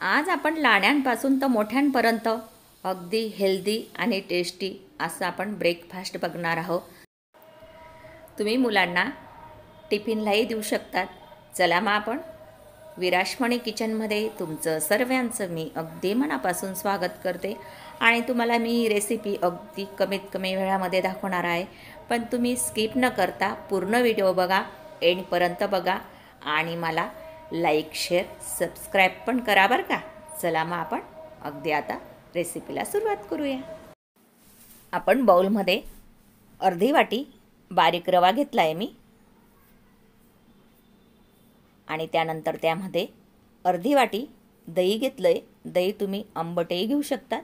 आज आपण लहानांपासून तर मोठ्यांपर्यंत अगदी हेल्दी आणि टेस्टी असं आपण ब्रेकफास्ट बघणार आहोत। तुम्ही मुलांना टिफिनलाही देऊ शकतात। चला मग आपण विराजमणी किचनमध्ये तुमचं सर्वांचं मी अगदी मनापासून स्वागत करते आणि तुम्हाला मी ही रेसिपी अगदी कमीत कमी वेळामध्ये दाखवणार आहे। पण तुम्ही स्किप न करता पूर्ण व्हिडिओ बघा, एंडपर्यंत बघा आणि मला लाईक शेअर सबस्क्राईब पण करा बरं का। चला मग आपण अगदी आता रेसिपीला सुरुवात करूया। आपण बाउलमध्ये अर्धी वाटी बारीक रवा घेतला आहे मी आणि त्यानंतर त्यामध्ये अर्धी वाटी दही घेतलं आहे। दही तुम्ही आंबटही घेऊ शकतात,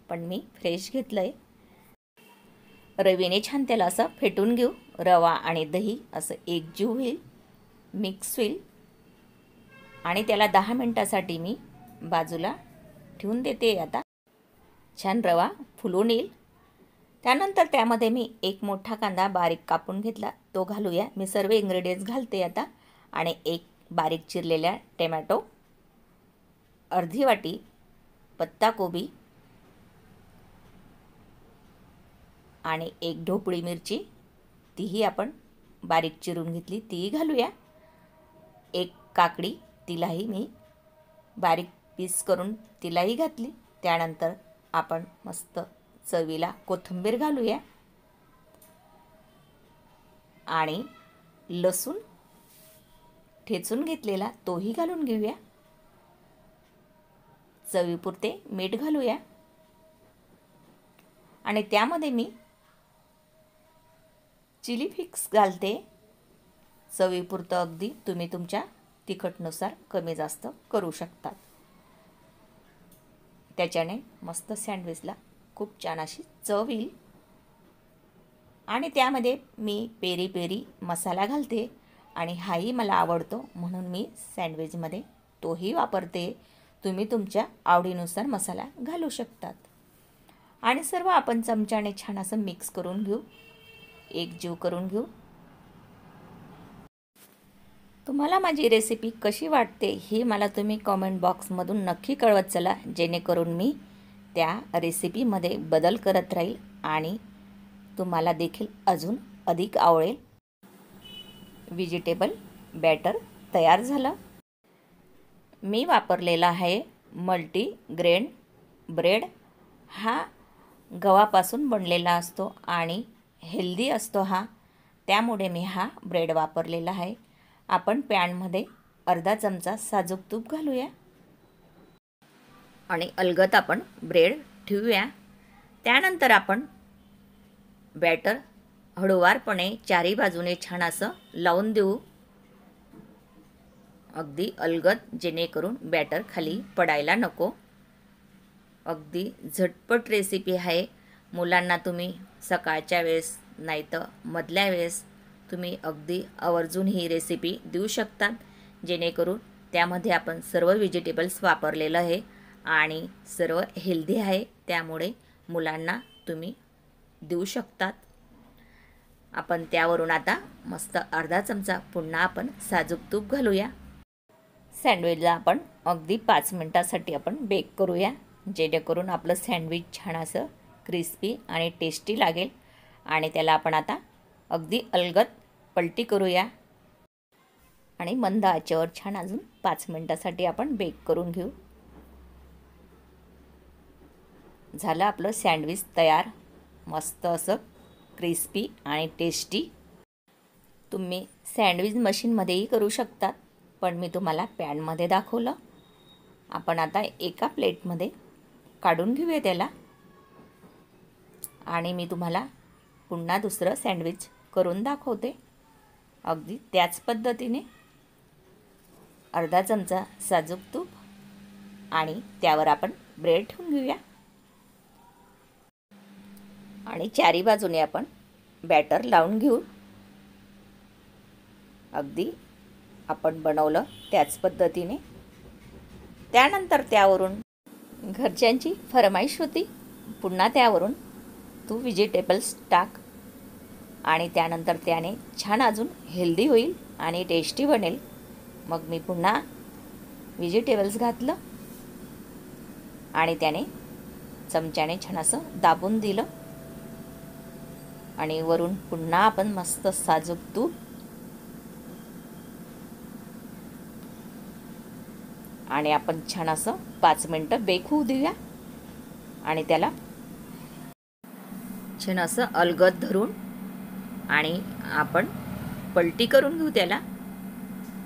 पण मी फ्रेश घेतलं आहे। रवीने छान त्याला असं फेटून घेऊ। रवा आणि दही असं एकजीव होईल, मिक्स होईल आणि त्याला 10 मिनिटासाठी मी बाजूला ठेवून देते। आता छान रवा फुलून येईल। त्यानंतर त्यामध्ये मी एक मोठा कांदा बारीक कापून घेतला, तो घालूया। मी सर्व इन्ग्रेडियंट्स घालते आता। आणि एक बारीक चिरलेल्या टोमॅटो, अर्धी वाटी पत्ताकोबी आणि एक ढोपळी मिरची, तीही आपण बारीक चिरून घेतली, तीही घालूया। एक काकडी, तिलाही मी बारीक पीस करून तिलाही घातली। त्यानंतर आपण मस्त चवीला कोथिंबीर घालूया आणि लसूण ठेचून घेतलेला तोही घालून घेऊया। चवीपुरते मीठ घालूया आणि त्यामध्ये मी चिली फ्लेक्स घालते। चवीपुरतं अगदी तुम्ही तुमच्या तिखटनुसार कमी जास्त करू शकतात। त्याच्याने मस्त सँडविचला खूप छान अशी चव येईल। आणि त्यामध्ये मी पेरी पेरी मसाला घालते आणि हाही मला आवडतो म्हणून मी सँडविचमध्ये तोही वापरते। तुम्ही तुमच्या आवडीनुसार मसाला घालू शकतात आणि सर्व आपण चमच्याने छान असं मिक्स करून घेऊ, एकजीव करून घेऊ। तुम्हाला माझी रेसिपी कशी वाटते हे मला तुम्ही कमेंट बॉक्समधून नक्की कळवत चला, जेणेकरून मी त्या रेसिपीमध्ये बदल करत राहील आणि तुम्हाला देखील अजून अधिक आवडेल। व्हेजिटेबल बॅटर तयार झालं। मी वापरलेला आहे मल्टीग्रेन ब्रेड। हा गव्हापासून बनलेला असतो आणि हेल्दी असतो हा, त्यामुळे मी हा ब्रेड वापरलेला आहे। आपण पॅनमध्ये अर्धा चमचा साजूक तूप घालूया आणि अलगद आपण ब्रेड ठेवूया। त्यानंतर आपण बॅटर हळूवारपणे चारी बाजूने छान असं लावून देऊ, अगदी अलगद, जेणेकरून बॅटर खाली पडायला नको। अगदी झटपट रेसिपी आहे। मुलांना तुम्ही सकाळच्या वेळेस नाही तर मधल्या वेळेस तुम्ही अगदी आवर्जून ही रेसिपी देऊ शकतात, जेणेकरून त्यामध्ये आपण सर्व व्हेजिटेबल्स वापरलेलं आहे आणि सर्व हेल्दी आहे, त्यामुळे मुलांना तुम्ही देऊ शकतात। आपण त्यावरून आता मस्त अर्धा चमचा पुन्हा आपण साजूक तूप घालूया। सँडविचला आपण अगदी 5 मिनिटासाठी आपण बेक करूया, जेणेकरून आपलं सँडविच छान असं क्रिस्पी आणि टेस्टी लागेल। आणि त्याला आपण आता अगदी अलगद पलटी करूया आणि मंद आचेवर छान अजून 5 मिनिटासाठी आपण बेक करून घेऊ। झालं आपलं सँडविच तयार, मस्त असं क्रिस्पी आणि टेस्टी। तुम्ही सँडविच मशीनमध्येही करू शकतात, पण मी तुम्हाला पॅनमध्ये दाखवलं। आपण आता एका प्लेटमध्ये काढून घेऊया त्याला आणि मी तुम्हाला पुन्हा दुसरं सँडविच करून दाखवते अगदी त्याच पद्धतीने। अर्धा चमचा साजूक तूप आणि त्यावर आपण ब्रेड ठेवून घेऊया आणि चारी बाजूने आपण बॅटर लावून घेऊ, अगदी आपण बनवलं त्याच पद्धतीने। त्यानंतर त्यावरून घरच्यांची फरमाईश होती, पुन्हा त्यावरून तू व्हेजिटेबल्स टाक आणि त्यानंतर त्याने छान अजून हेल्दी होईल आणि टेस्टी बनेल। मग मी पुन्हा व्हेजिटेबल्स घातलं आणि त्याने चमच्याने छान असं दाबून दिलं आणि वरून पुन्हा आपण मस्त साजूक तूप आणि आपण छान असं 5 मिनिटं बेक होऊ देऊया आणि त्याला छान असं अलगद धरून आणि आपण पलटी करून घेऊ त्याला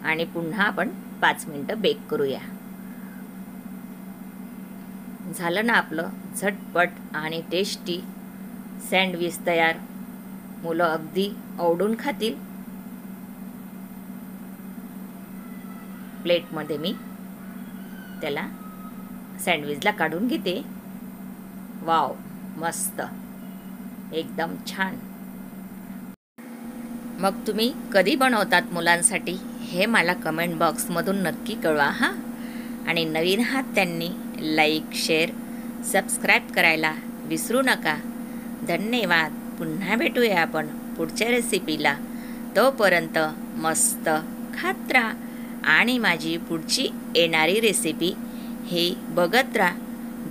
आणि पुन्हा आपण 5 मिनिटं बेक करूया. झालं ना आपलं झटपट आणि टेस्टी सँडविच तयार. मुलं अगदी आवडून खातील. प्लेटमध्ये मी त्याला सँडविचला काढून घेते. वाव, मस्त, एकदम छान. मग तुम्ही कधी बनवतात मुलांसाठी हे मला कमेंट बॉक्समधून नक्की कळवा हां. आणि नवीन आहात त्यांनी लाईक, शेअर, सबस्क्राईब करायला विसरू नका. धन्यवाद. पुन्हा भेटूया आपण पुढच्या रेसिपीला. तोपर्यंत मस्त खात राहा आणि माझी पुढची येणारी रेसिपी हे बघत राहा.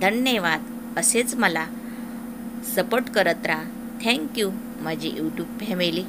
धन्यवाद. असेच मला सपोर्ट करत राहा. थँक्यू माझी यूट्यूब फॅमिली.